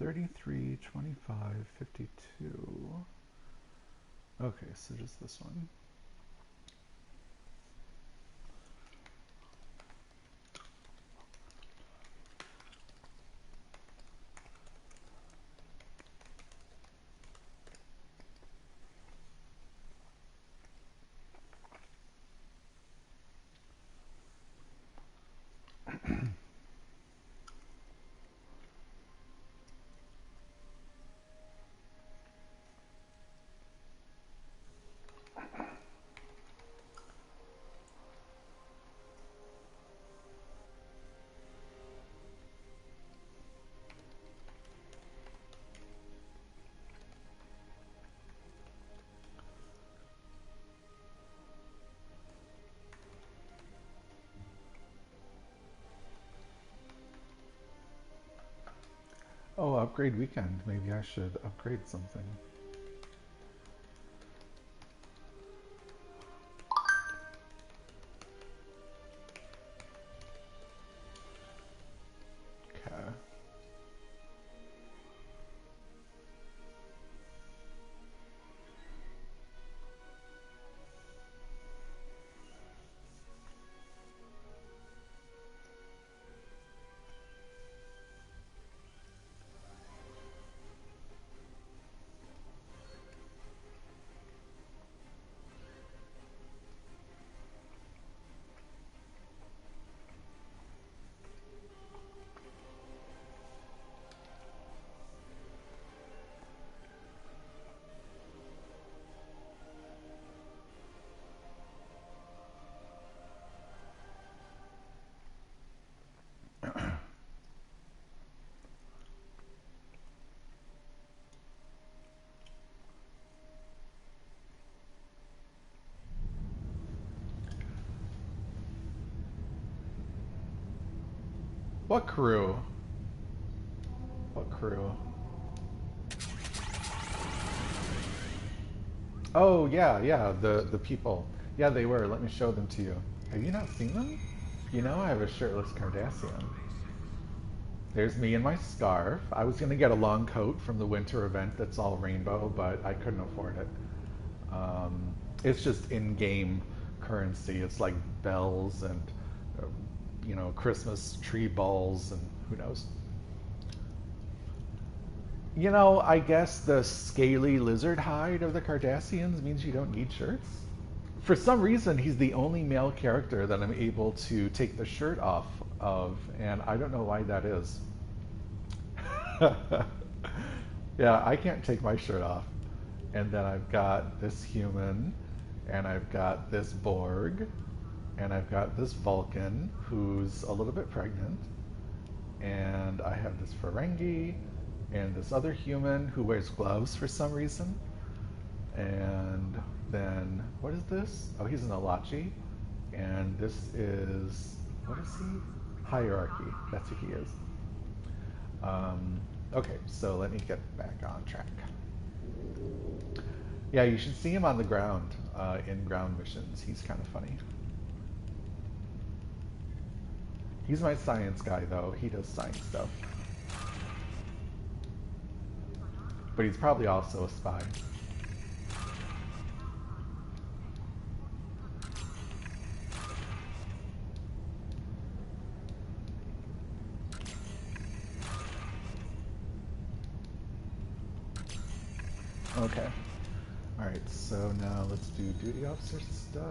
33, 25, 52. Okay, so just this one. Oh, upgrade weekend. Maybe I should upgrade something. Okay. What crew? What crew? Oh, yeah, yeah, the people. Yeah, they were. Let me show them to you. Have you not seen them? You know I have a shirtless Cardassian. There's me and my scarf. I was going to get a long coat from the winter event that's all rainbow, but I couldn't afford it. It's just in-game currency. It's like bells and, uh, Christmas tree balls and who knows. I guess the scaly lizard hide of the Cardassians means you don't need shirts. For some reason, he's the only male character that I'm able to take the shirt off of, and I don't know why that is. Yeah, I can't take my shirt off. And then I've got this human, and I've got this Borg, and I've got this Vulcan who's a little bit pregnant, and I have this Ferengi, and this other human who wears gloves for some reason. And then, what is this? Oh, he's an Alachi. And this is, what is he? Hierarchy. That's who he is. Okay, so let me get back on track. Yeah, you should see him on the ground in ground missions. He's kind of funny. He's my science guy, though. He does science stuff. But he's probably also a spy. Okay. Alright, so now let's do duty officer stuff.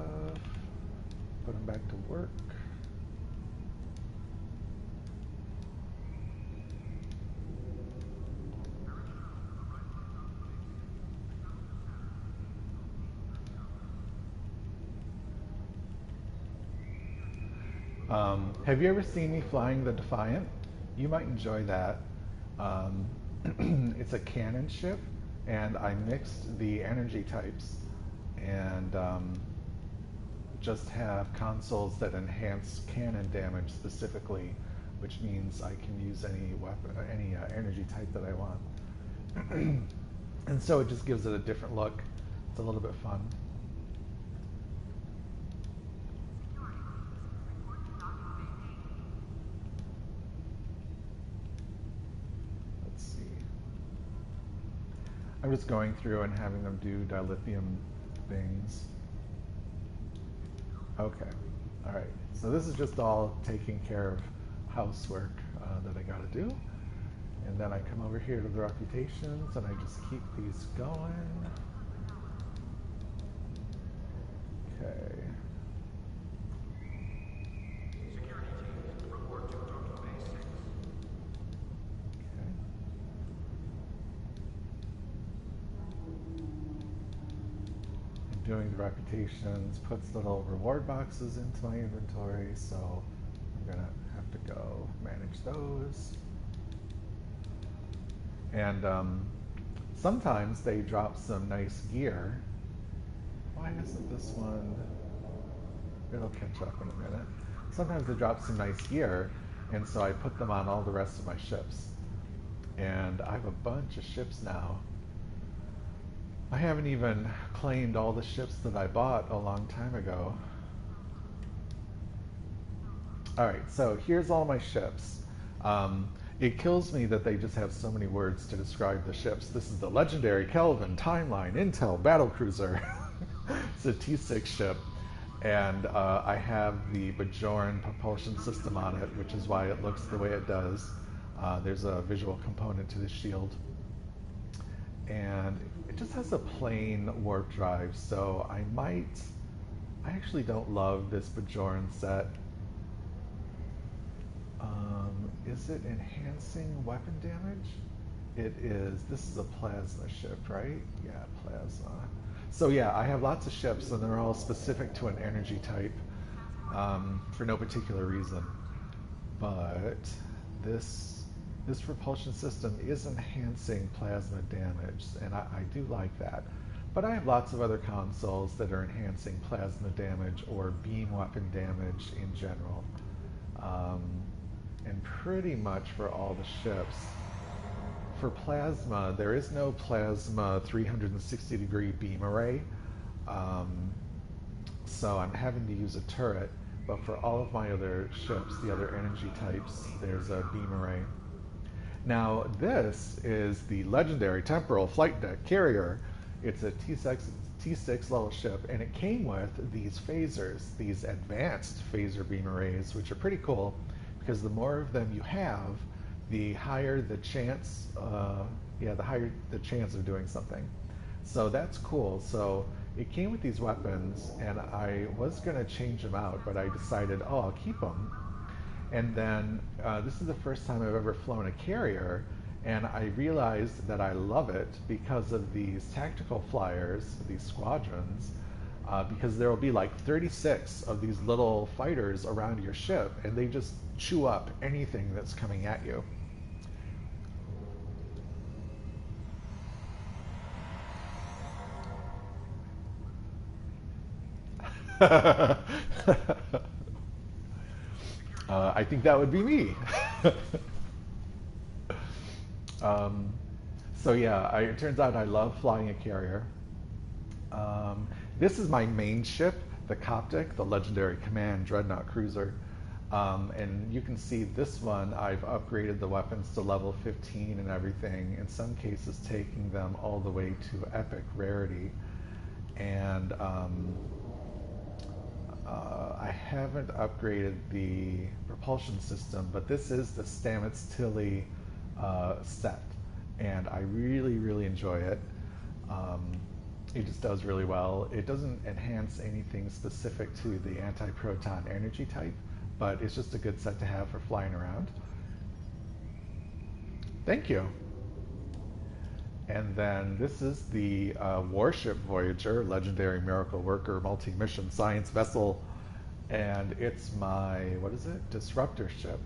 Put him back to work. Have you ever seen me flying the Defiant? You might enjoy that. Um, it's a cannon ship, and I mixed the energy types and just have consoles that enhance cannon damage specifically, which means I can use any weapon, any energy type that I want. And so it just gives it a different look. It's a little bit fun. Let's see. I'm just going through and having them do dilithium things. Okay, all right. So this is just all taking care of housework that I gotta do. And then I come over here to the reputations and I just keep these going. Okay. Doing the reputations puts little reward boxes into my inventory, so I'm gonna have to go manage those. And sometimes they drop some nice gear. Why isn't this one? It'll catch up in a minute. Sometimes they drop some nice gear, and so I put them on all the rest of my ships. And I have a bunch of ships now. I haven't even claimed all the ships that I bought a long time ago. Alright, so here's all my ships. It kills me that they just have so many words to describe the ships. This is the legendary Kelvin Timeline Intel Battlecruiser. It's a T6 ship, and I have the Bajoran propulsion system on it, which is why it looks the way it does. There's a visual component to the shield. And it just has a plain warp drive, so I actually don't love this Bajoran set. Is it enhancing weapon damage? It is. This is a plasma ship, right? Yeah, plasma. So yeah, I have lots of ships and they're all specific to an energy type for no particular reason. But this propulsion system is enhancing plasma damage, and I do like that. But I have lots of other consoles that are enhancing plasma damage or beam weapon damage in general. And pretty much for all the ships. For plasma, there is no plasma 360-degree beam array, so I'm having to use a turret, but for all of my other ships, the other energy types, there's a beam array. Now this is the legendary Temporal Flight Deck Carrier. It's a T6 level ship, and it came with these phasers, these advanced phaser beam arrays, which are pretty cool because the more of them you have, the higher the chance, the higher the chance of doing something. So that's cool. So it came with these weapons, and I was gonna change them out, but I decided, oh, I'll keep them. And then this is the first time I've ever flown a carrier, and I realized that I love it because of these tactical flyers, these squadrons, because there will be like 36 of these little fighters around your ship, and they just chew up anything that's coming at you. I think that would be me. So yeah, it turns out I love flying a carrier. This is my main ship, the Coptic, the legendary Command Dreadnought Cruiser. And you can see this one, I've upgraded the weapons to level 15 and everything, in some cases taking them all the way to epic rarity. And I haven't upgraded the propulsion system, but this is the Stamets-Tilly set, and I really, really enjoy it. It just does really well. It doesn't enhance anything specific to the anti-proton energy type, but it's just a good set to have for flying around. Thank you. And then this is the warship Voyager, legendary miracle worker, multi-mission science vessel, and it's my, what is it, disruptor ship.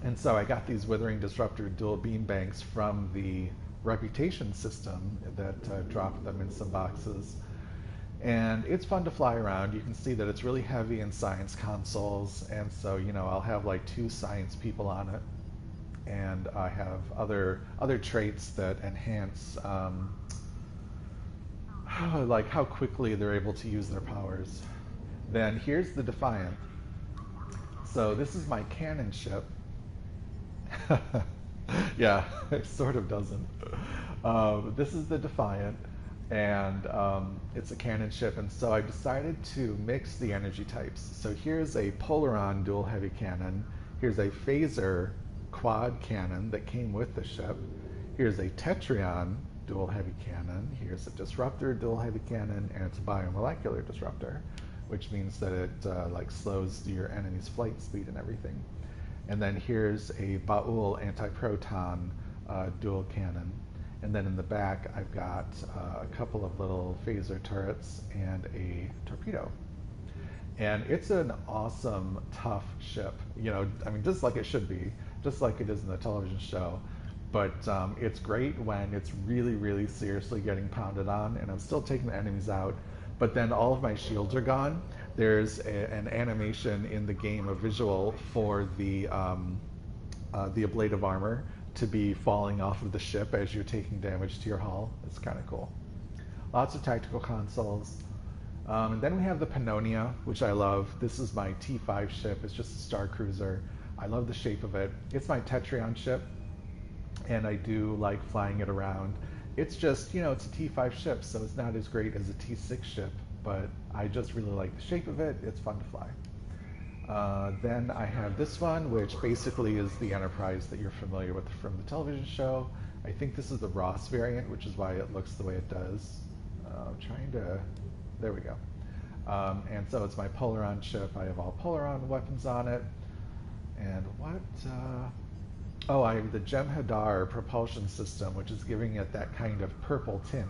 And so I got these Withering Disruptor dual beam banks from the Reputation system that dropped them in some boxes. And it's fun to fly around. You can see that it's really heavy in science consoles, and so, you know, I'll have like 2 science people on it. And I have other traits that enhance like how quickly they're able to use their powers. Then here's the Defiant. So this is my cannon ship. Yeah, it sort of doesn't. This is the Defiant, and it's a cannon ship, and so I decided to mix the energy types. So here's a Polaron dual heavy cannon. Here's a phaser quad cannon that came with the ship. Here's a Tetryon dual heavy cannon. Here's a disruptor dual heavy cannon, and it's a biomolecular disruptor, which means that it like slows your enemy's flight speed and everything. And then here's a Baul anti-proton dual cannon. And then in the back, I've got a couple of little phaser turrets and a torpedo. And it's an awesome, tough ship. You know, I mean, just like it should be, just like it is in the television show. But it's great when it's really, really seriously getting pounded on, and I'm still taking the enemies out. But then all of my shields are gone. There's an animation in the game, a visual for the ablative armor to be falling off of the ship as you're taking damage to your hull. It's kind of cool. Lots of tactical consoles. And then we have the Pannonia, which I love. This is my T5 ship. It's just a star cruiser. I love the shape of it. It's my Tetryon ship, and I do like flying it around. It's just, you know, it's a T5 ship, so it's not as great as a T6 ship, but I just really like the shape of it. It's fun to fly. Then I have this one, which basically is the Enterprise that you're familiar with from the television show. I think this is the Ross variant, which is why it looks the way it does. I'm trying to, there we go. And so it's my Polaron ship. I have all Polaron weapons on it. And what, oh, I have the Jem'Hadar propulsion system, which is giving it that kind of purple tint.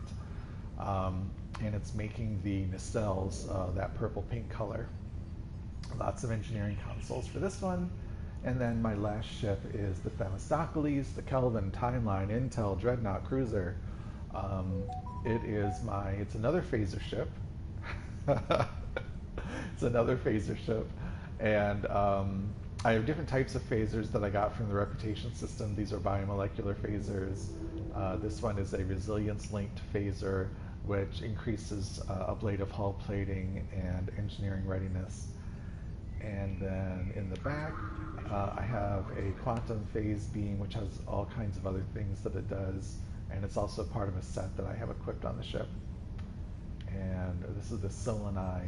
And it's making the nacelles that purple-pink color. Lots of engineering consoles for this one. And then my last ship is the Themistocles, the Kelvin Timeline Intel Dreadnought Cruiser. It's another phaser ship. It's another phaser ship. And I have different types of phasers that I got from the Reputation system. These are biomolecular phasers. This one is a resilience-linked phaser, which increases ablative hull plating and engineering readiness. And then in the back, I have a quantum phase beam, which has all kinds of other things that it does. And it's also part of a set that I have equipped on the ship. And this is the Soleni,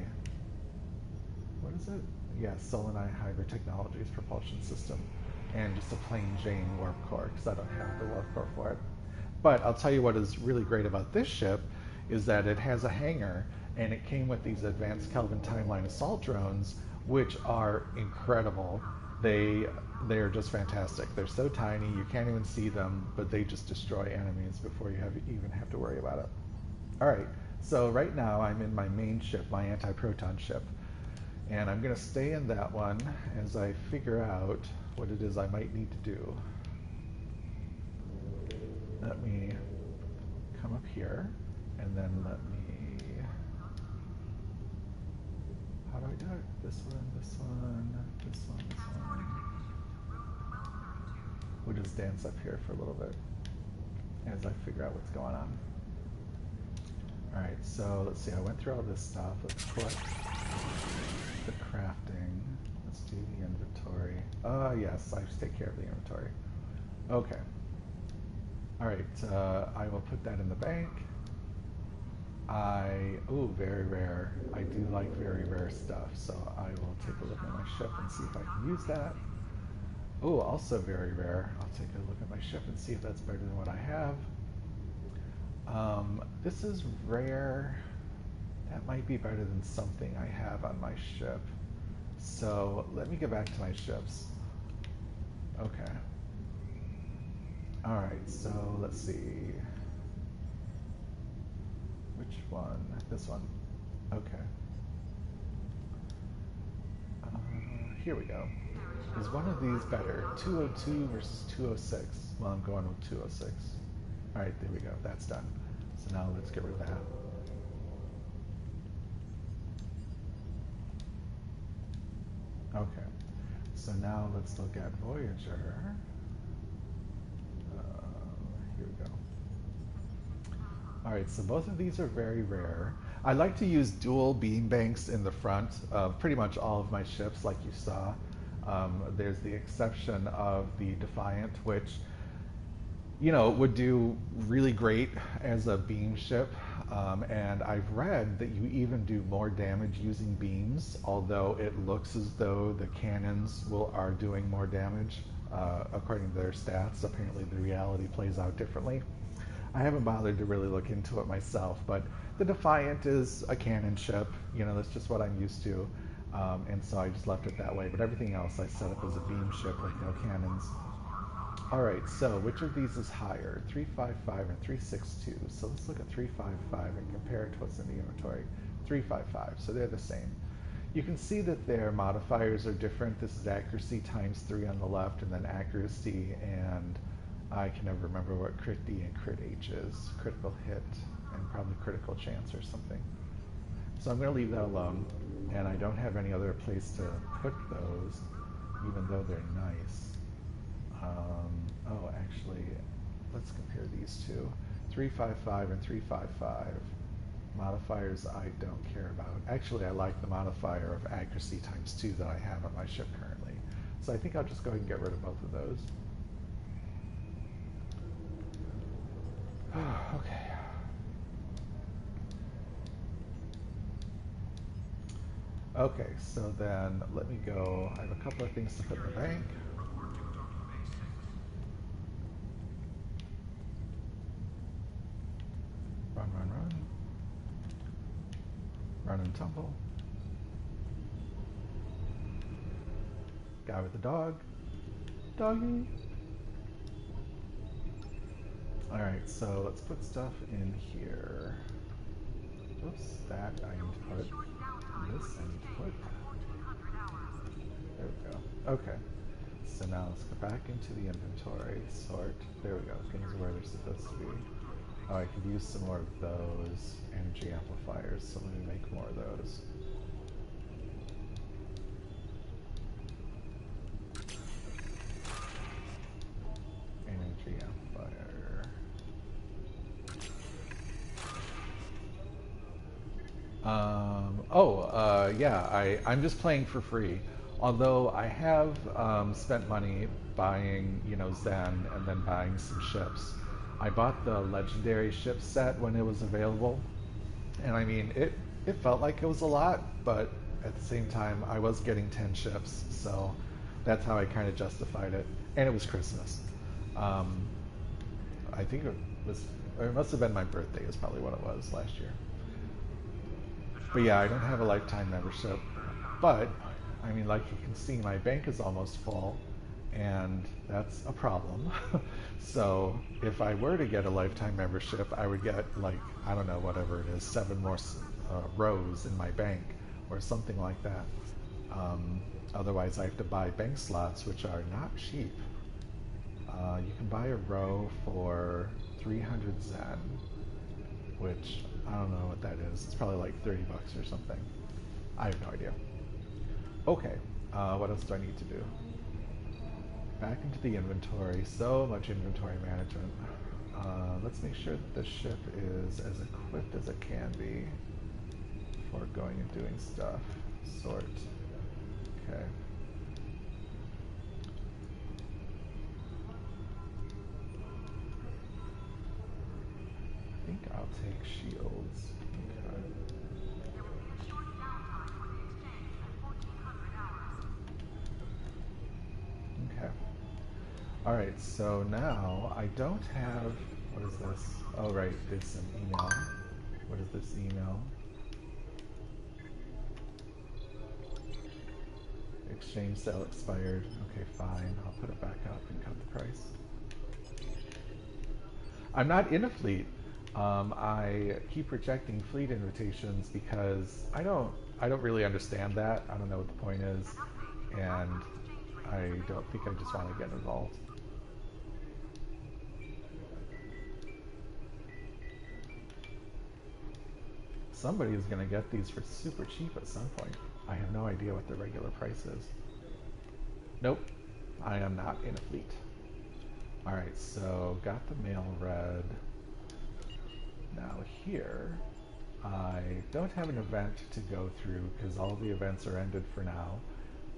what is it? Yeah, Soleni Hybrid Technologies propulsion system. And just a plain Jane warp core, because I don't have the warp core for it. But I'll tell you what is really great about this ship is that it has a hangar, and it came with these advanced Kelvin Timeline assault drones, which are incredible. They're just fantastic. They're so tiny, you can't even see them, but they just destroy enemies before you even have to worry about it. All right, so right now I'm in my main ship, my anti-proton ship, and I'm going to stay in that one as I figure out what it is I might need to do. Let me come up here, and then let me, how do I do it? This one, this one, this one, this one. We'll just dance up here for a little bit as I figure out what's going on. All right, so let's see, I went through all this stuff. Let's collect the crafting. Let's do the inventory. Yes, I just take care of the inventory. Okay. All right, I will put that in the bank. Ooh, very rare. I do like very rare stuff, so I will take a look at my ship and see if I can use that. Oh, also very rare. I'll take a look at my ship and see if that's better than what I have. This is rare. That might be better than something I have on my ship. So let me get back to my ships. Okay. All right, so let's see. Which one? This one. Okay. Here we go. Is one of these better? 202 versus 206. Well, I'm going with 206. All right, there we go. That's done. So now let's get rid of that. Okay. So now let's look at Voyager. Here we go. All right, so both of these are very rare. I like to use dual beam banks in the front of pretty much all of my ships, like you saw. There's the exception of the Defiant, which, would do really great as a beam ship. And I've read that you even do more damage using beams, although it looks as though the cannons are doing more damage according to their stats. Apparently, the reality plays out differently. I haven't bothered to really look into it myself, but the Defiant is a cannon ship. That's just what I'm used to. And so I just left it that way. But everything else I set up as a beam ship with no cannons. All right, so which of these is higher? 355 and 362. So let's look at 355 and compare it to what's in the inventory. 355, so they're the same. You can see that their modifiers are different. This is accuracy times 3 on the left, and then accuracy, and I can never remember what crit D and crit H is. Critical hit and probably critical chance or something. So I'm going to leave that alone, and I don't have any other place to put those, even though they're nice. Oh, actually, let's compare these two. 355 and 355. Modifiers I don't care about. Actually, I like the modifier of accuracy times 2 that I have on my ship currently. So I think I'll just go ahead and get rid of both of those. Okay. Okay, so then let me go. I have a couple of things to put in the bank. Run, run, run. Run and tumble. Guy with the dog. Doggy. Alright, so let's put stuff in here. Oops, that I need to put. This I need to put. There we go. Okay. So now let's go back into the inventory. Sort. There we go. Things are where they're supposed to be. Oh, I could use some more of those energy amplifiers, so let me make more of those. Energy amplifier. Yeah, I'm just playing for free. Although I have spent money buying, Zen and then buying some ships. I bought the legendary ship set when it was available, and I mean it felt like it was a lot, but at the same time I was getting 10 ships, so that's how I kind of justified it. And it was Christmas. I think it must have been my birthday is probably what it was last year. But yeah, I don't have a lifetime membership, but I mean, like you can see, my bank is almost full, and that's a problem. So if I were to get a lifetime membership, I would get, like, I don't know, whatever it is, 7 more rows in my bank or something like that. Otherwise I have to buy bank slots, which are not cheap. You can buy a row for 300 Zen, which I don't know what that is. It's probably like 30 bucks or something. I have no idea. Okay, what else do I need to do? Back into the inventory. So much inventory management. Let's make sure that the ship is as equipped as it can be before going and doing stuff. Sort. Okay. I think I'll take shields. Okay. Okay. Alright, so now I don't have, what is this? Oh right, it's an email. What is this email? Exchange sale expired. Okay, fine. I'll put it back up and cut the price. I'm not in a fleet. I keep rejecting fleet invitations because I don't really understand that. I don't know what the point is, and I don't think I just want to get involved. Somebody is going to get these for super cheap at some point. I have no idea what the regular price is. Nope, I am not in a fleet. Alright, so got the mail read. Now here, I don't have an event to go through because all the events are ended for now.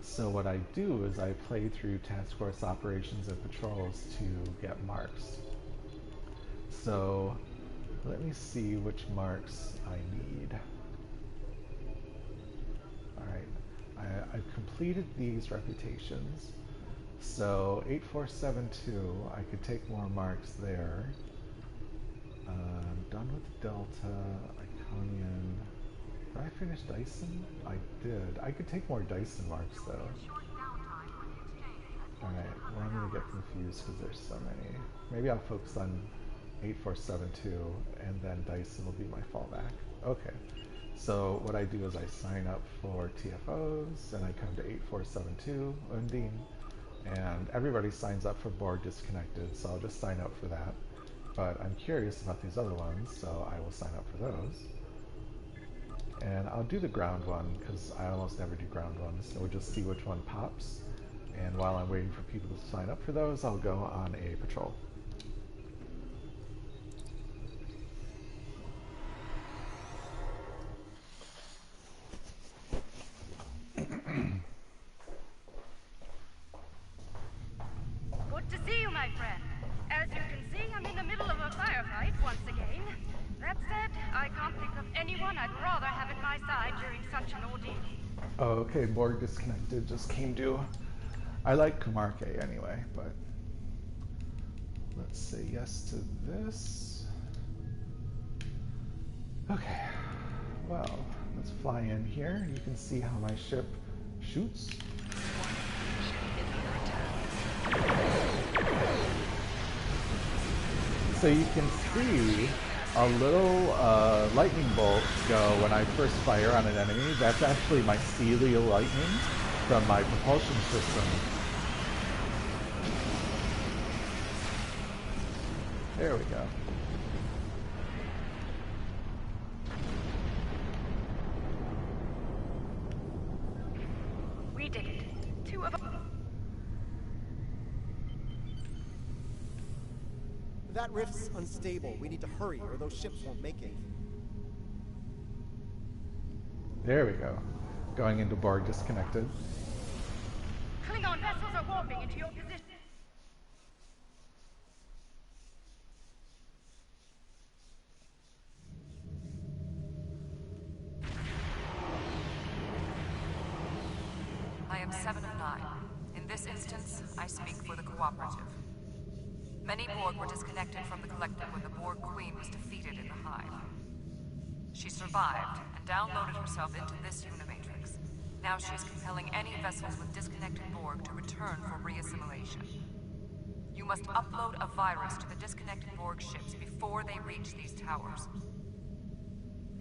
So what I do is I play through task force operations and patrols to get marks. So let me see which marks I need. Alright, I've completed these reputations. So 8472, I could take more marks there. I'm done with Delta, Iconian. Did I finish Dyson? I did. I could take more Dyson marks though. Alright, well I'm gonna get confused because there's so many. Maybe I'll focus on 8472 and then Dyson will be my fallback. Okay, so what I do is I sign up for TFOs and I come to 8472, Undine, and everybody signs up for Borg Disconnected, so I'll just sign up for that. But I'm curious about these other ones, so I will sign up for those. And I'll do the ground one because I almost never do ground ones, so we'll just see which one pops. And while I'm waiting for people to sign up for those, I'll go on a patrol. Good to see you, my friend. As you can see, I'm in the middle of a firefight once again. That said, I can't think of anyone I'd rather have at my side during such an ordeal. Oh, okay, Borg Disconnected just came due. I like Kumarke anyway, but let's say yes to this. Okay, well, let's fly in here. You can see how my ship shoots. So you can see a little lightning bolt go when I first fire on an enemy. That's actually my Celia lightning from my propulsion system. There we go. We did it. Two of them. That rift's unstable. We need to hurry or those ships won't make it. There we go. Going into Borg Disconnected. Klingon vessels are warping into your position. I am 7 of 9. In this instance, I speak for the Cooperative. Many Borg were disconnected from the Collective when the Borg Queen was defeated in the Hive. She survived and downloaded herself into this Unimatrix. Now she is compelling any vessels with disconnected Borg to return for reassimilation. You must upload a virus to the disconnected Borg ships before they reach these towers.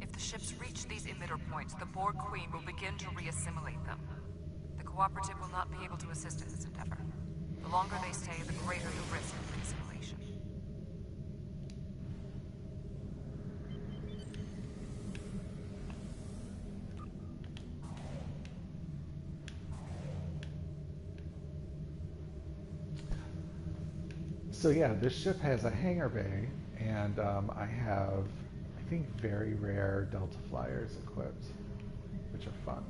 If the ships reach these emitter points, the Borg Queen will begin to reassimilate them. The Cooperative will not be able to assist in this endeavor. The longer they stay, the greater the risk of reassimilation. So yeah, this ship has a hangar bay, and I have, I think, very rare Delta Flyers equipped, which are fun.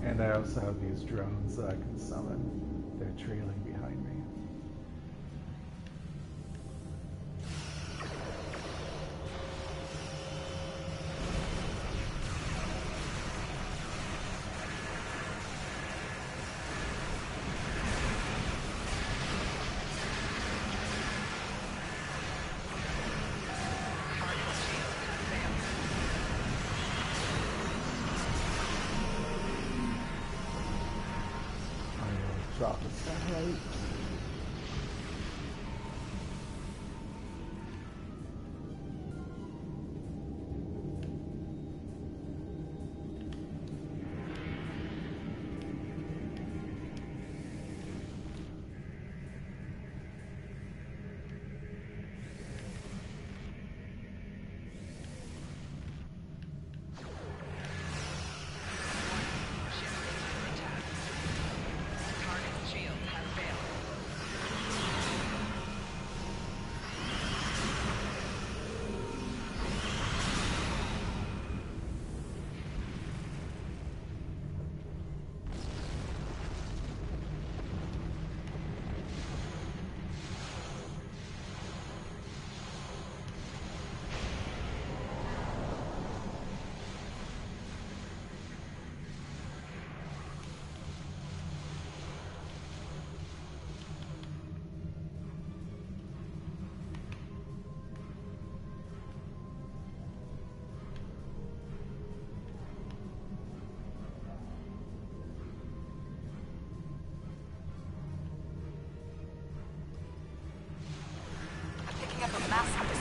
And I also have these drones that I can summon. They're trailing behind me. Drop the satellite.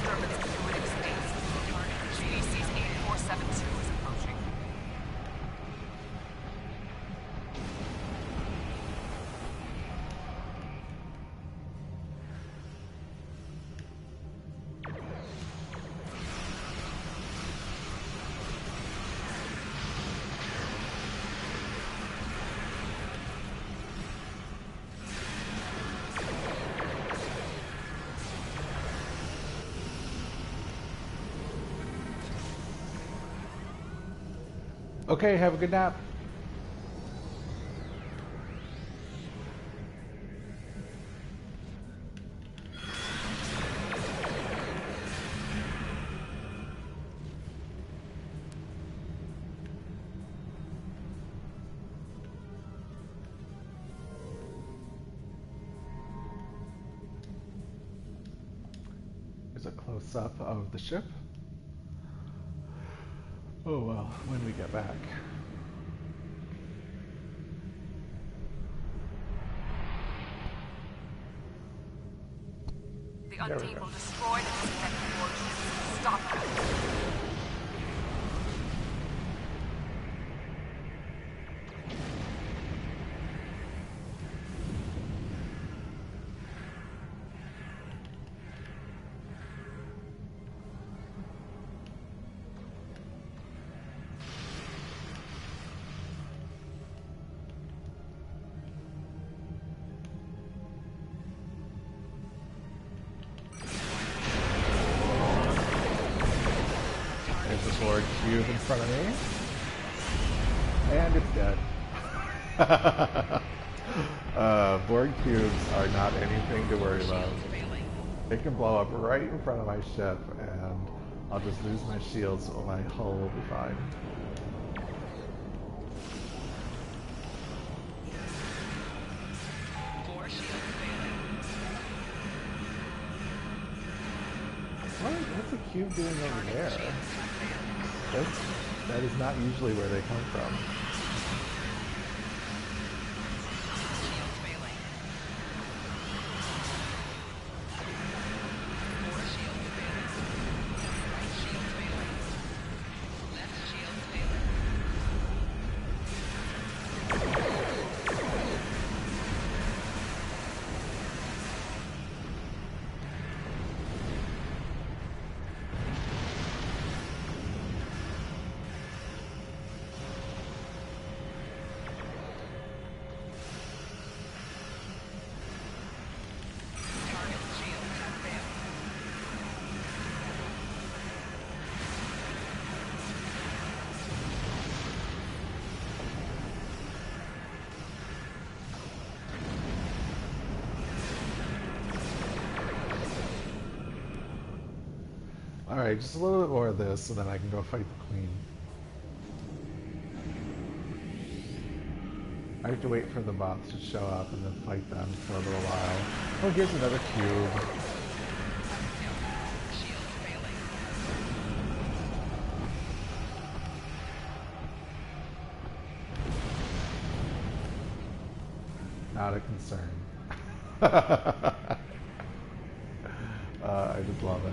disturbance in fluidic space. Species 8472 is approaching. Okay, have a good nap. Here's a close-up of the ship. Oh well, when we get back. The Undead will destroy the disconnected warship. Stop them. Borg cube in front of me, and it's dead. Borg cubes are not anything to worry about. It can blow up right in front of my ship, and I'll just lose my shields, but my hull will be fine. What's the cube doing over there? That is not usually where they come from. Alright, just a little bit more of this, and then I can go fight the Queen. I have to wait for the bots to show up and then fight them for a little while. Oh, here's another cube. Not a concern. I just love it.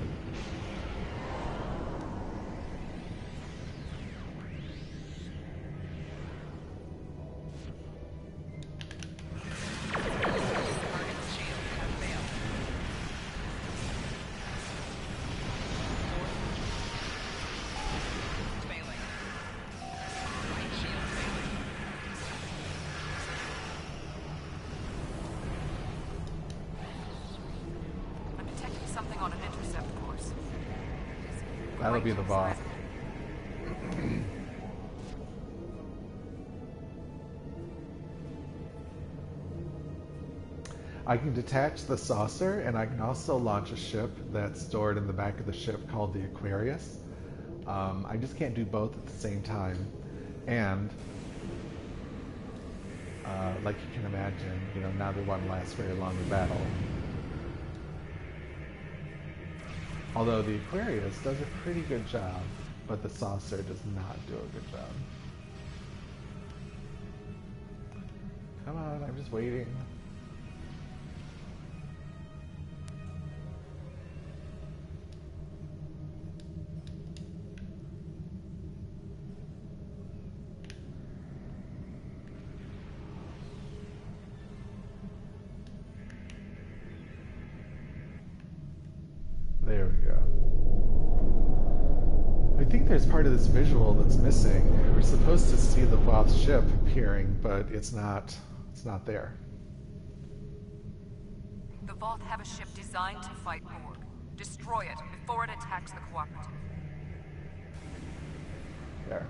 Something on an intercept course. That'll be the boss. I can detach the saucer, and I can also launch a ship that's stored in the back of the ship called the Aquarius. I just can't do both at the same time. And like you can imagine, you know, neither one lasts very long in battle. Although the Aquarius does a pretty good job, but the saucer does not do a good job. Come on, I'm just waiting. There we go. I think there's part of this visual that's missing. We're supposed to see the Voth ship appearing, but it's not there. The Voth have a ship designed to fight Borg. Destroy it before it attacks the Cooperative. There.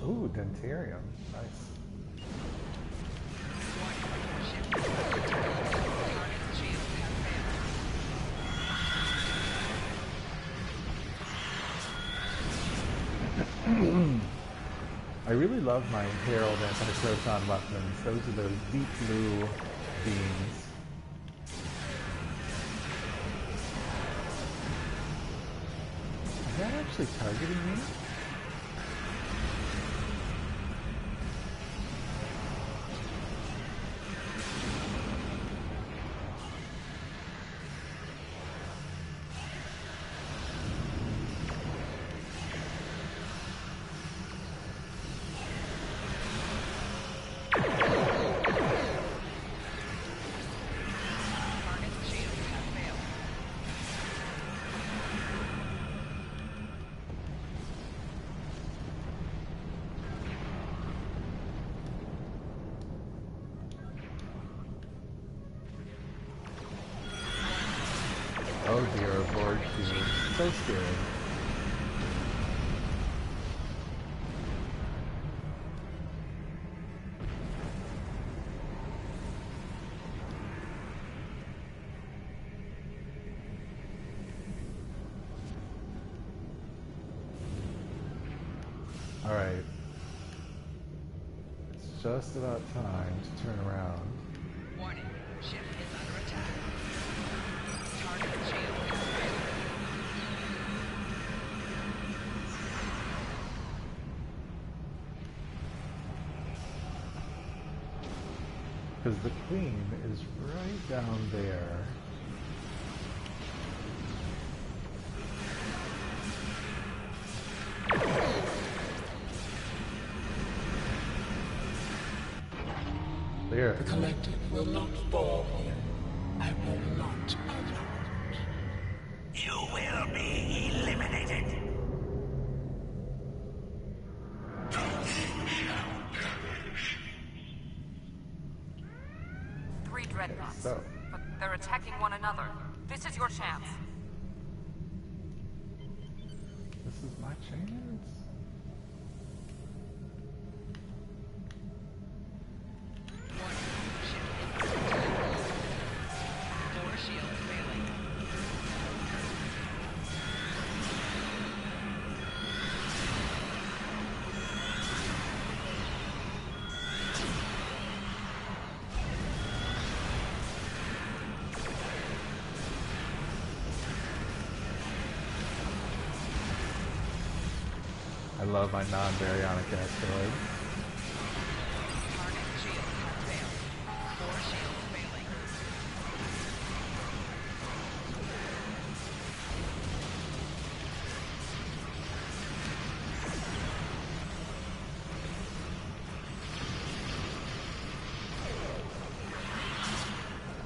Ooh, Dentarium. Nice. I really love my Herald anti-proton weapons. Those are those deep blue beams. Is that actually targeting me? Oh dear, a Borg shield. So scary. Alright. It's just about time to turn around. Warning, ship is under attack. Target shield is failing. Because the Queen is right down there. There. The Collective will not fall here. I will not allow it. You will be eliminated. Three dreadnoughts. So. But they're attacking one another. This is your chance. This is my chance. love my non-baryonic asteroid. Target shields have failed. 4 shields failing.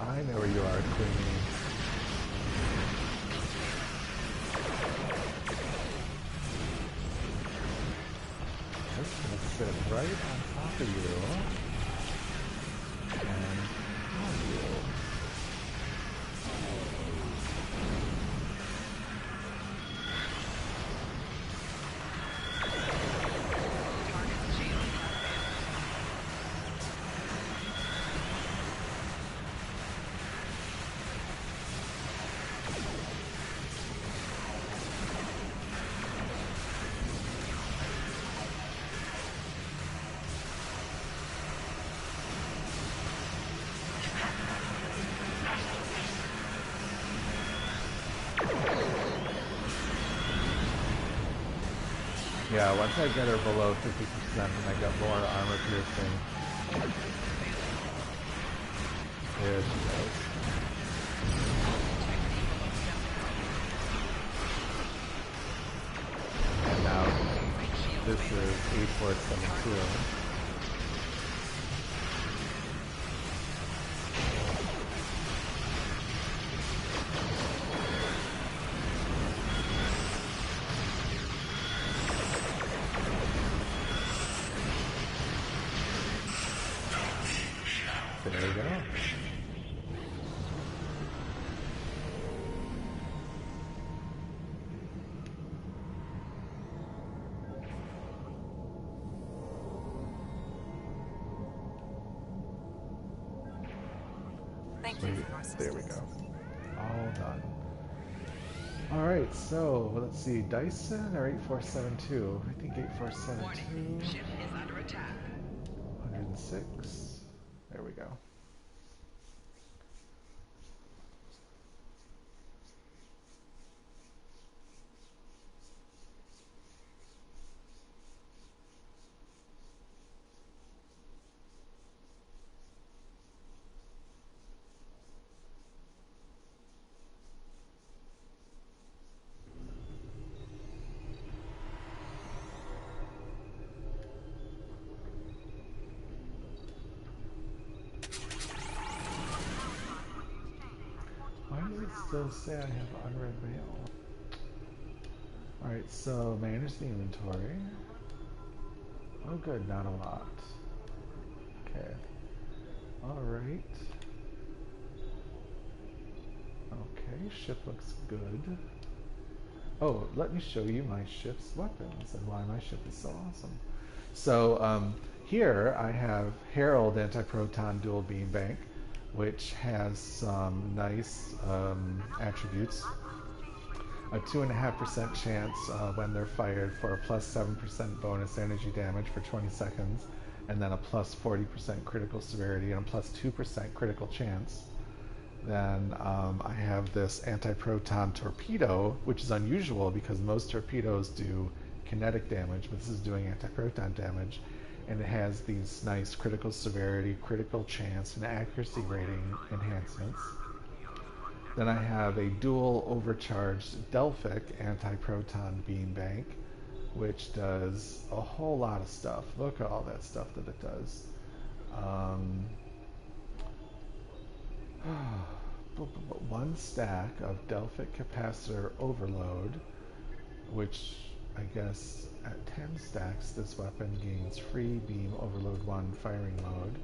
I know where you are, Queenie. Just gonna sit right on top of you and hug you. Target shields have failed. Yeah, once I get her below 50% and I got more armor piercing. There she goes. And now this is 8472. There we go. Thank you for your There we assistance. go. All done. Alright, so let's see. Dyson or 8472? I think Warning. 8472. Ship is under attack. 106. There we go. Why does it still say I have unread mail? Alright, so manage the inventory. Oh good, not a lot. Okay. Alright. Okay, ship looks good. Oh, let me show you my ship's weapons and why my ship is so awesome. So here I have Herald Anti-Proton Dual Beam Bank, which has some nice attributes. A 2.5% chance when they're fired for a plus 7% bonus energy damage for 20 seconds, and then a plus 40% critical severity and a plus 2% critical chance. Then I have this anti-proton torpedo, which is unusual because most torpedoes do kinetic damage, but this is doing anti-proton damage. And it has these nice critical severity, critical chance, and accuracy rating enhancements. Then I have a dual overcharged Delphic anti-proton beam bank, which does a whole lot of stuff. Look at all that stuff that it does. One stack of Delphic capacitor overload, which I guess at 10 stacks this weapon gains free beam overload 1 firing mode.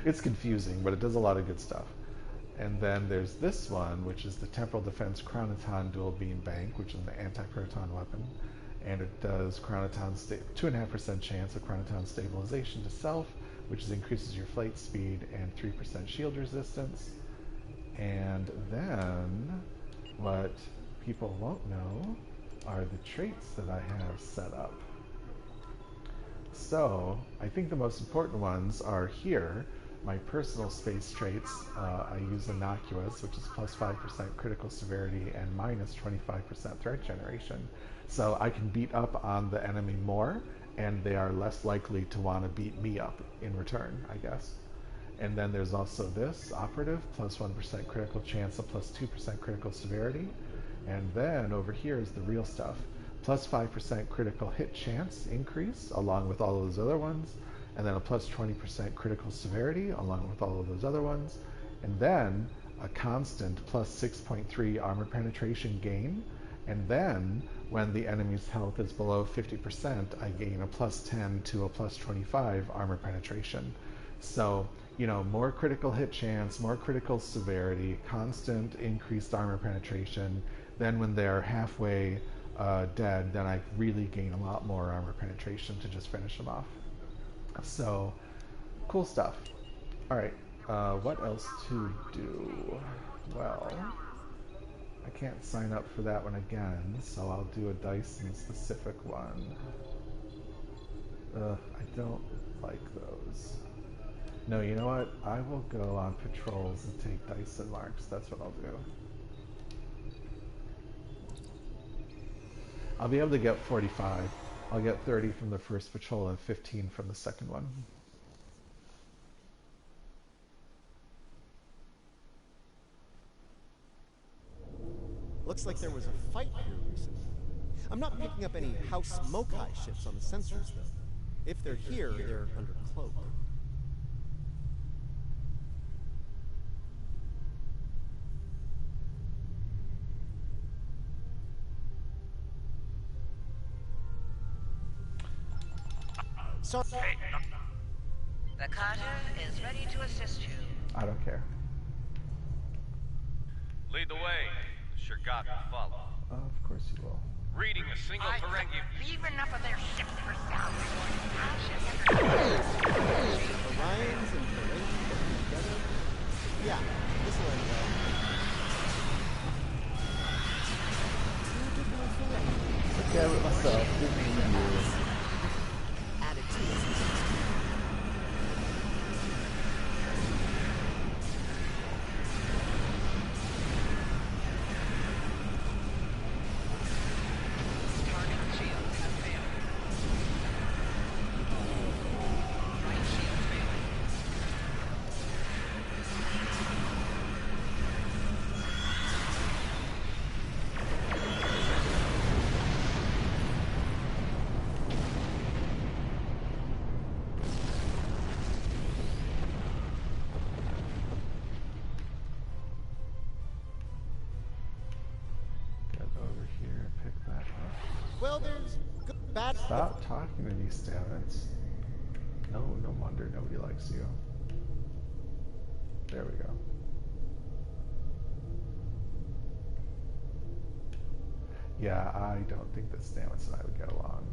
It's confusing, but it does a lot of good stuff. And then there's this one, which is the Temporal Defense Chronoton Dual Beam Bank, which is an anti-proton weapon. And it does 2.5% chance of chronoton stabilization to self, which increases your flight speed, and 3% shield resistance. And then, what people won't know are the traits that I have set up. So, I think the most important ones are here. My personal space traits, I use innocuous, which is plus 5% critical severity and minus 25% threat generation. So I can beat up on the enemy more, and they are less likely to want to beat me up in return, I guess. And then there's also this, operative, plus 1% critical chance of plus 2% critical severity. And then over here is the real stuff. Plus 5% critical hit chance increase, along with all of those other ones. And then a plus 20% critical severity, along with all of those other ones. And then a constant plus 6.3 armor penetration gain. And then, when the enemy's health is below 50%, I gain a plus 10 to a plus 25 armor penetration. So, you know, more critical hit chance, more critical severity, constant increased armor penetration. Then when they're halfway dead, then I really gain a lot more armor penetration to just finish them off. So, cool stuff. Alright, what else to do? Well, I can't sign up for that one again, so I'll do a Dyson specific one. I don't like those. No, you know what? I will go on patrols and take Dyson marks. That's what I'll do. I'll be able to get 45. I'll get 30 from the first patrol and 15 from the second one. Looks like there was a fight here recently. I'm not picking up any House Mokai ships on the sensors, though. If they're here, they're under cloak. Sorry. The Carter is ready to assist you. I don't care. Lead the way. Sure got to follow. Of course you will. Reading a single Ferengi. Leave enough of their ships for salvage. Orions and Ferengi working together? Yeah, this'll end well. Look at it myself. Good meeting you. Well, there's good, bad. Stop talking to me, Stamets. No wonder nobody likes you. There we go. Yeah, I don't think that Stamets and I would get along.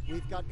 We've got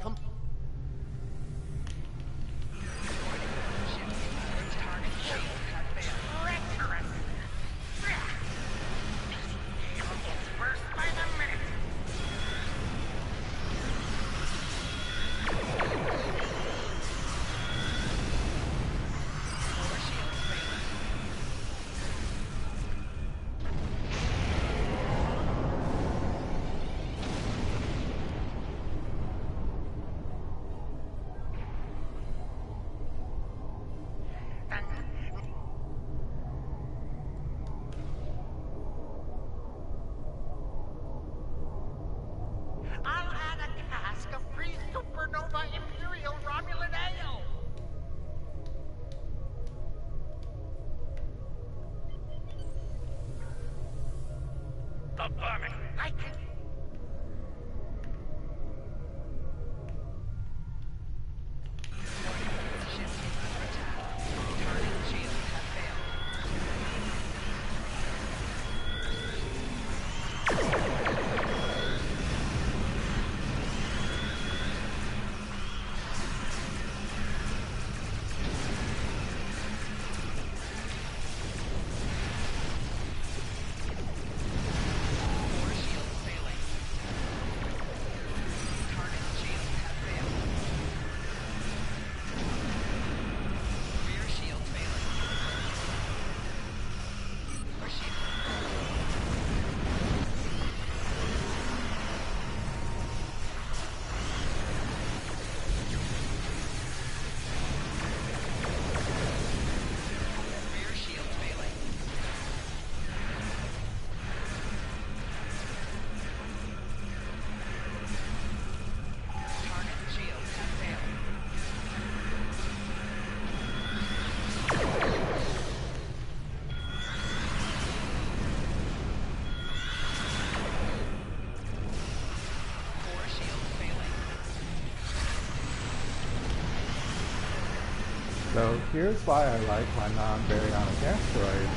So here's why I like my non-baryonic asteroid,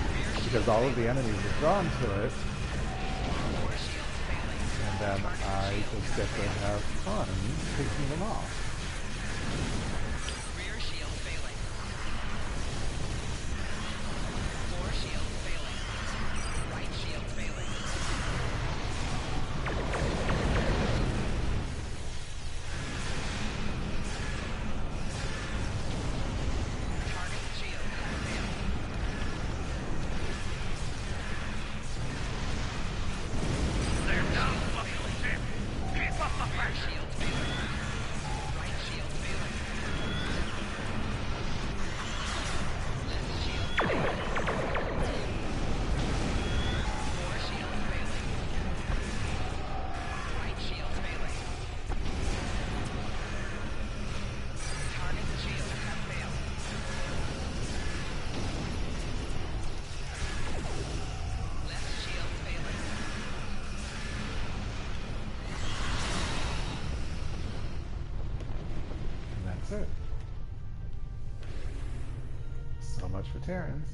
because all of the enemies are drawn to it, and then I just get to have fun taking them off. Rear shield failing. Fore shield failing. Right shield failing. Target shield has failed. They're down, fucking ship. Keep up the Rear pressure. shield failing. Right shield failing. Left shield failing. Fore shield failing. Right shield failing. Target shield has failed. Left shield failing. And that's it. So much for Terrans.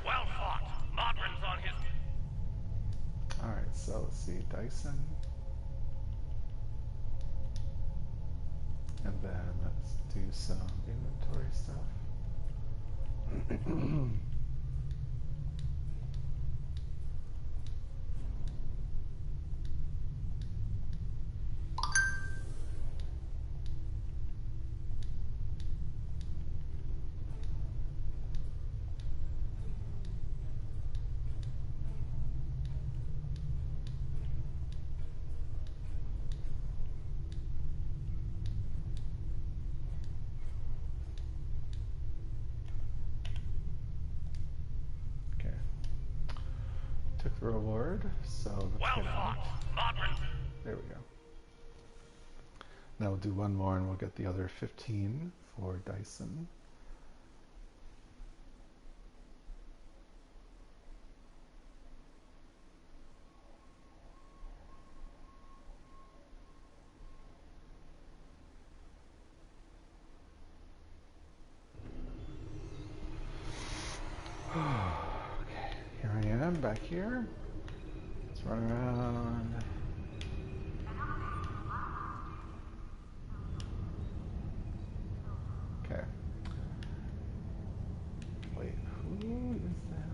Well fought. Modron's on his... Alright, so let's see, Dyson. And then let's do some inventory stuff. Okay. Took the reward, so let's Well get out. fought. Modron. There we go. Now we'll do one more and we'll get the other 15 for Dyson. Okay, here I am back here. Let's run around. Okay. Wait, who is that?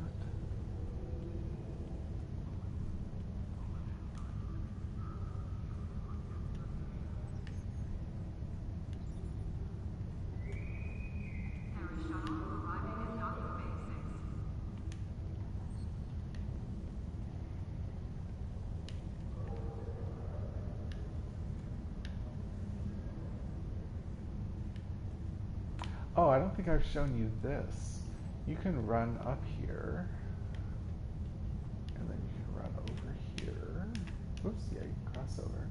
Oh, I don't think I've shown you this. You can run up here, and then you can run over here. Oops, yeah, you can cross over.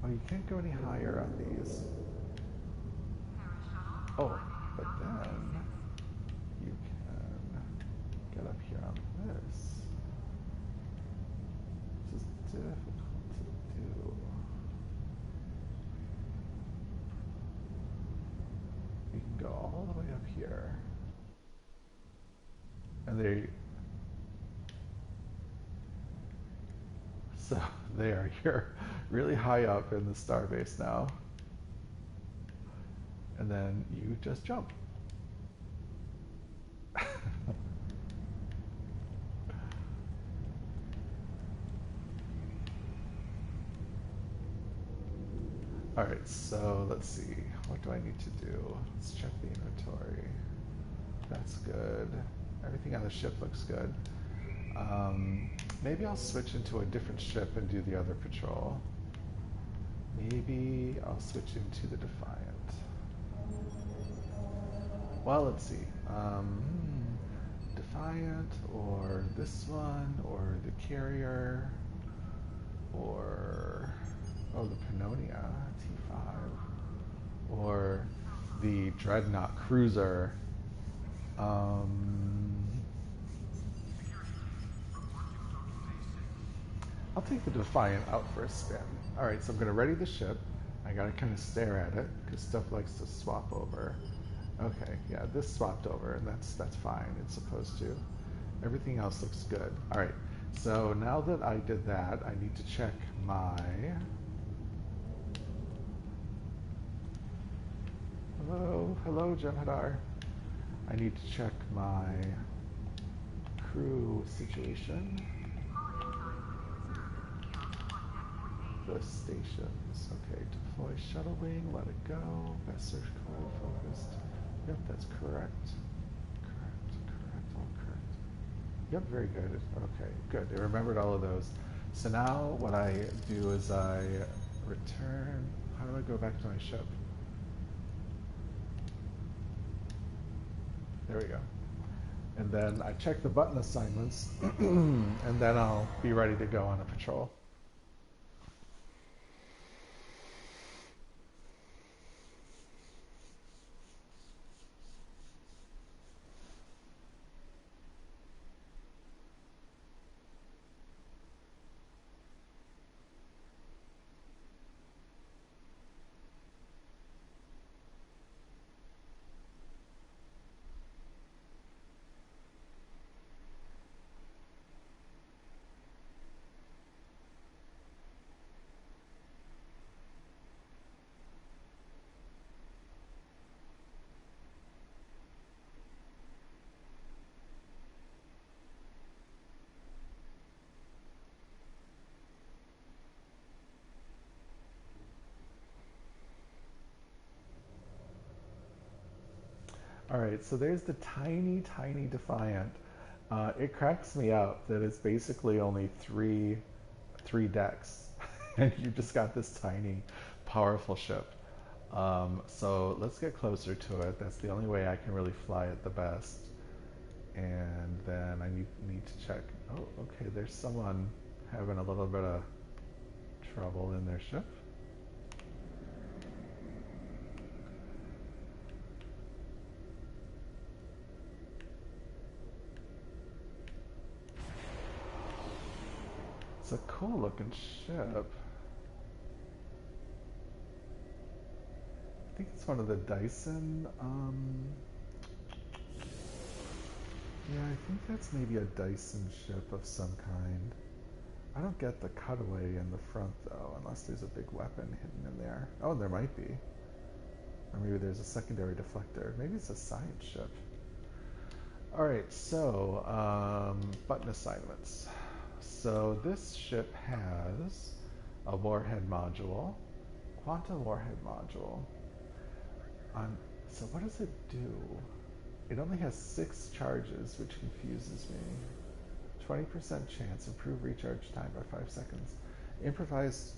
Oh, you can't go any higher on these. Oh, but then you can get up here on this. This is difficult to do. You can go all the way up here. And so they are here really high up in the starbase now. And then you just jump. Alright, so let's see. What do I need to do? Let's check the inventory. That's good. Everything on the ship looks good. Maybe I'll switch into a different ship and do the other patrol. Maybe I'll switch into the Defiant. Well, let's see. Defiant, or this one, or the Carrier, or the Pannonia T5, or the Dreadnought Cruiser. I'll take the Defiant out for a spin. Alright, so I'm going to ready the ship. I gotta kind of stare at it because stuff likes to swap over. Okay, yeah, this swapped over, and that's fine. It's supposed to. Everything else looks good. All right. So now that I did that, I need to check my. Hello, Jem'Hadar. I need to check my crew situation. The stations. Okay, deploy shuttle wing, let it go. Best search code focused. Yep, that's correct. Correct, all correct. Yep, very good. Okay, good. They remembered all of those. So now what I do is I return. How do I go back to my ship? There we go. And then I check the button assignments, and then I'll be ready to go on a patrol. All right, so there's the tiny, tiny Defiant. It cracks me up that it's basically only three decks, and you just got this tiny, powerful ship. So let's get closer to it. That's the only way I can really fly it the best. And then I need to check. Oh, okay, there's someone having a little bit of trouble in their ship. It's a cool looking ship. I think it's one of the Dyson. Yeah, I think that's maybe a Dyson ship of some kind. I don't get the cutaway in the front though, unless there's a big weapon hidden in there. Oh, there might be. Or maybe there's a secondary deflector. Maybe it's a science ship. Alright, so button assignments. So this ship has a warhead module, quantum warhead module. So what does it do? It only has 6 charges, which confuses me. 20% chance, improve recharge time by 5 seconds. Improvised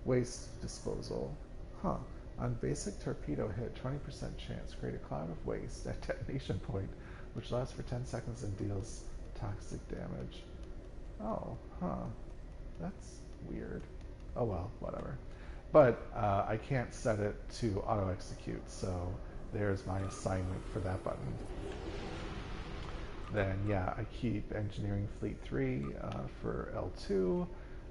waste disposal. Huh. On basic torpedo hit, 20% chance. Create a cloud of waste at detonation point, which lasts for 10 seconds and deals toxic damage. Oh, huh. That's weird. Oh well, whatever. But I can't set it to auto-execute, so there's my assignment for that button. Then, yeah, I keep Engineering Fleet 3 for L2,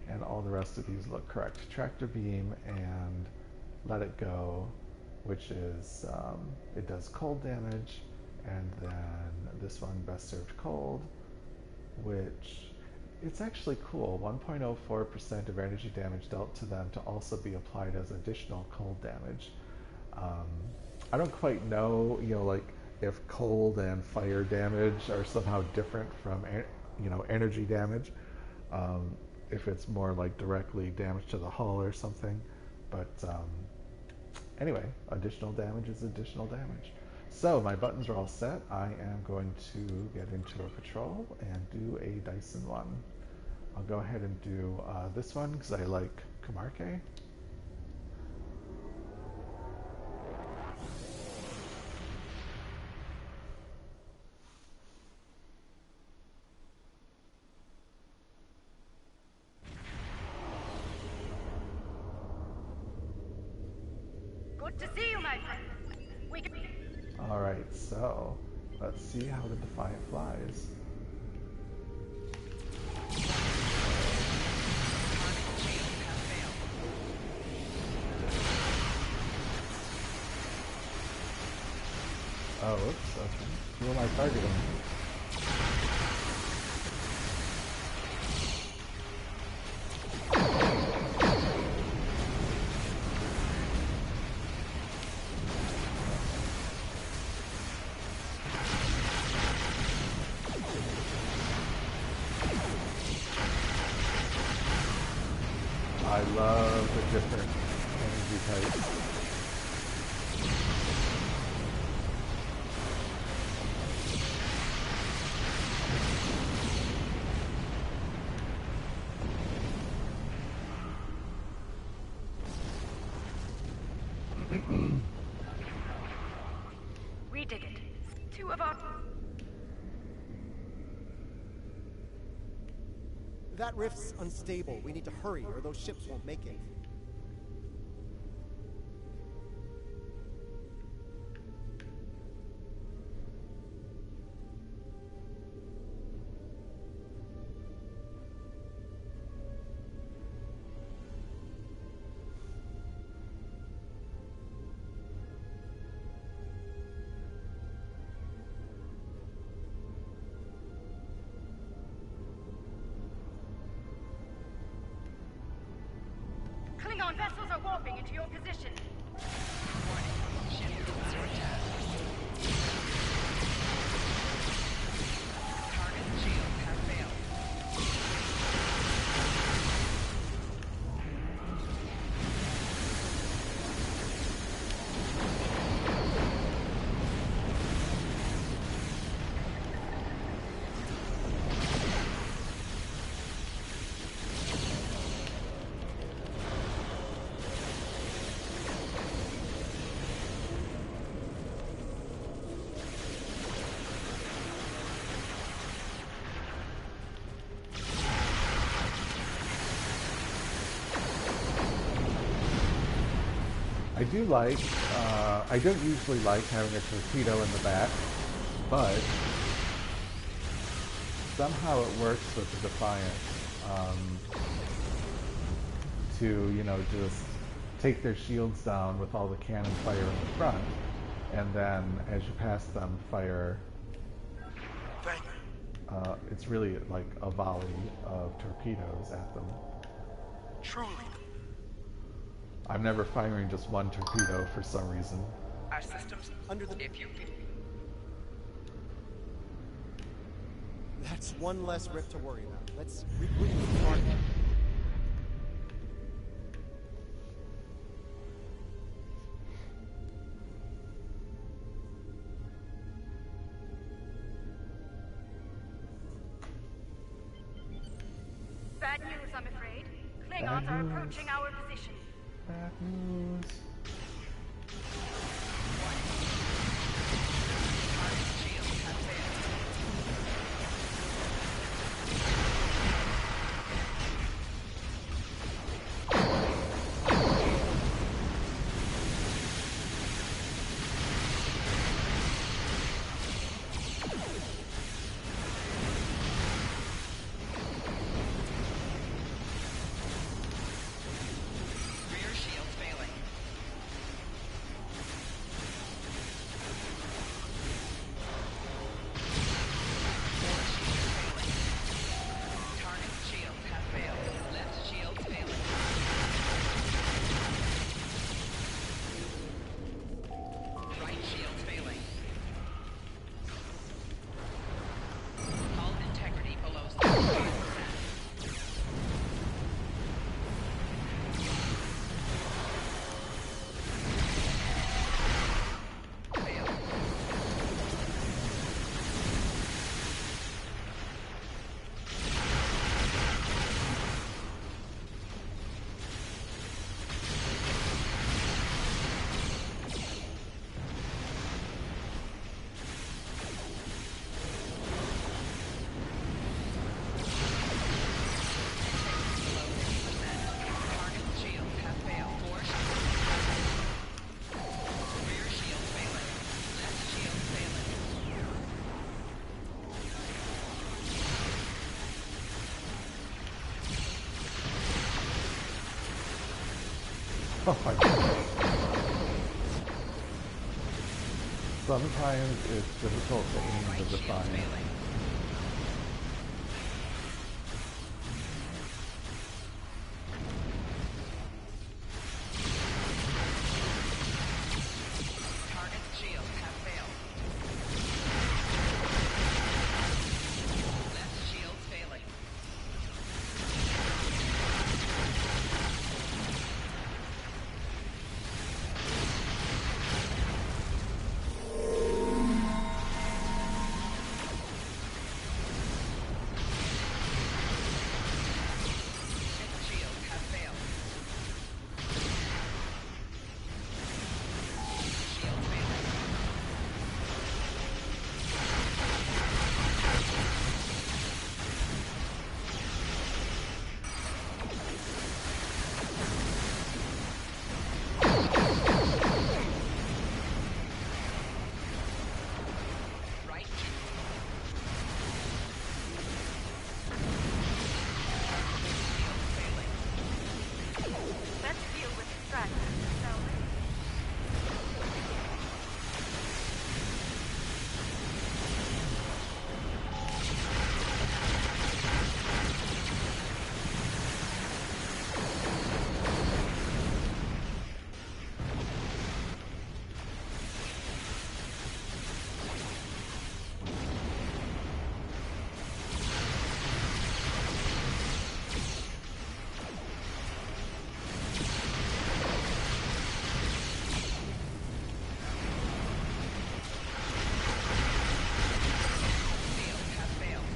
and all the rest of these look correct. Tractor Beam and Let It Go, which is, it does cold damage, and then this one, Best Served Cold, which, it's actually cool. 1.04% of energy damage dealt to them to also be applied as additional cold damage. I don't quite know, like, if cold and fire damage are somehow different from, energy damage. If it's more like directly damage to the hull or something. But anyway, additional damage is additional damage. So my buttons are all set. I am going to get into a patrol and do a Dyson one. I'll go ahead and do this one because I like Camarque. Good to see you, my friend. We can... All right, so let's see how the Defiant flies. Target shields have failed. Oh, whoops. Okay. Who am I targeting? I love the different energy types. We did it. Two of our... That rift's unstable. We need to hurry, or those ships won't make it. Klingon vessels are warping into your position. Warning. Ship is under attack. Target shields have failed. I don't usually like having a torpedo in the back, but somehow it works with the Defiant to, you know, just take their shields down with all the cannon fire in the front, and then as you pass them, fire. Thank you. It's really like a volley of torpedoes at them. Truly. I'm never firing just one torpedo for some reason. Our systems Under the... if you That's one less rift to worry about. Let's regroup with the target. Bad news, I'm afraid. Klingons are approaching our position. Bad news. target shields have failed. Rear shields failing. Forward shields failing. Target shields have failed. Left shields failing. Right shields failing. Hull integrity below 65%. Failed. Target shields have failed. Forward rear shields failing. Left shields failing. Oh my god. Sometimes it's difficult to aim the Right shield's Defiant. failing. Target's shields have failed. Left shield's failing. Six shields have failed. Shield failing. Right shield. Shield failing. Let's deal with distractions, shall we? Shields have failed.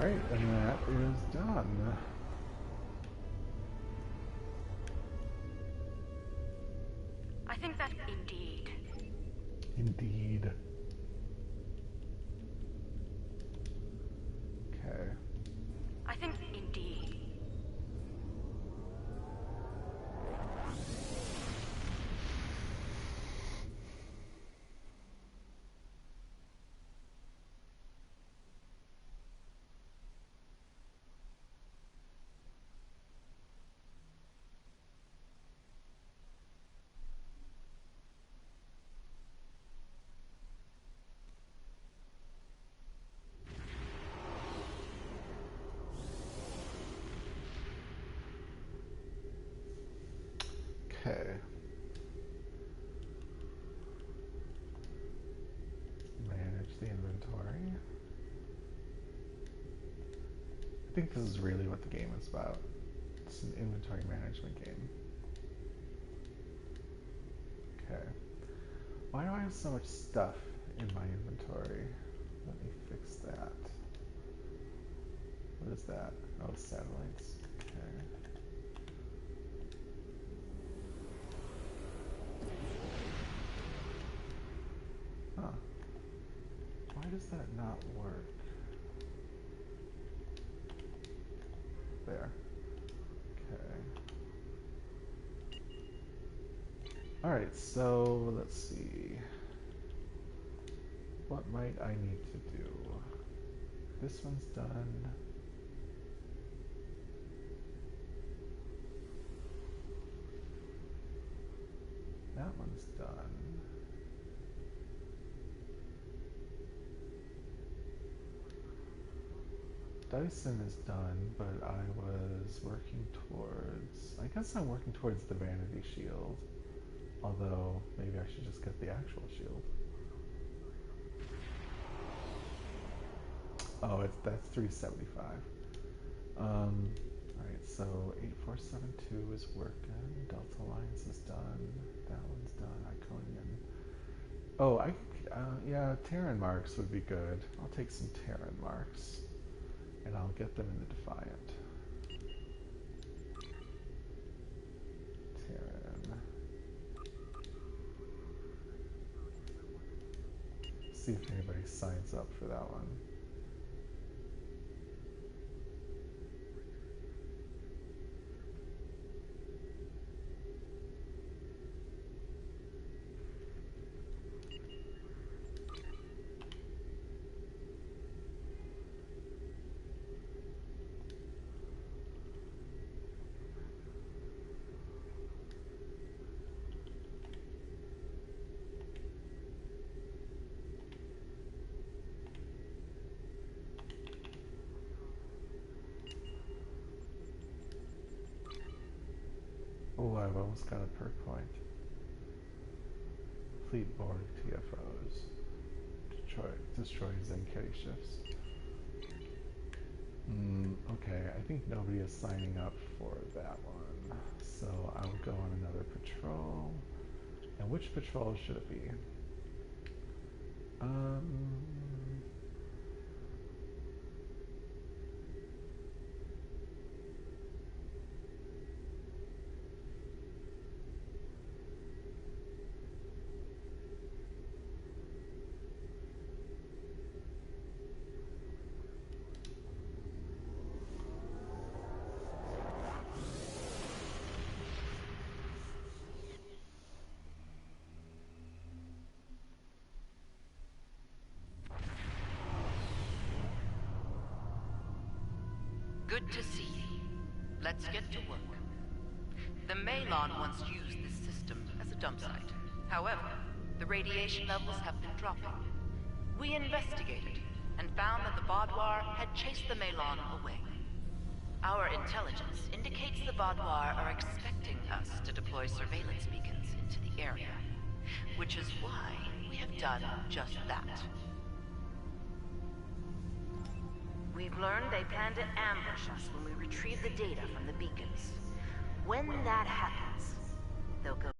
Alright, and that is done. I think that indeed. Indeed. Okay. I think indeed. Okay. Manage the inventory. I think this is really what the game is about. It's an inventory management game. Okay. Why do I have so much stuff in my inventory? Let me fix that. What is that? Oh, satellites. Okay. Huh. Why does that not work? There. Okay. Alright, so let's see. What might I need to do? This one's done. That one's done. Dyson is done, but I was working towards... I guess I'm working towards the Vanity Shield. Although, maybe I should just get the actual shield. Oh, that's 375. Alright, so 8472 is working. Delta Alliance is done. That one's done. Iconian. Oh, yeah, Terran marks would be good. I'll take some Terran marks. And I'll get them in the Defiant. Terran. See if anybody signs up for that one. I've almost got a perk point. Fleet Borg TFOs. Destroy Zenketti ships. Okay, I think nobody is signing up for that one. So I'll go on another patrol. And which patrol should it be? Good to see you. Let's get to work. The Malon once used this system as a dump site. However, the radiation levels have been dropping. We investigated and found that the Vaadwaur had chased the Malon away. Our intelligence indicates the Vaadwaur are expecting us to deploy surveillance beacons into the area, which is why we have done just that. We've learned they plan to ambush us when we retrieve the data from the beacons. When that happens, they'll go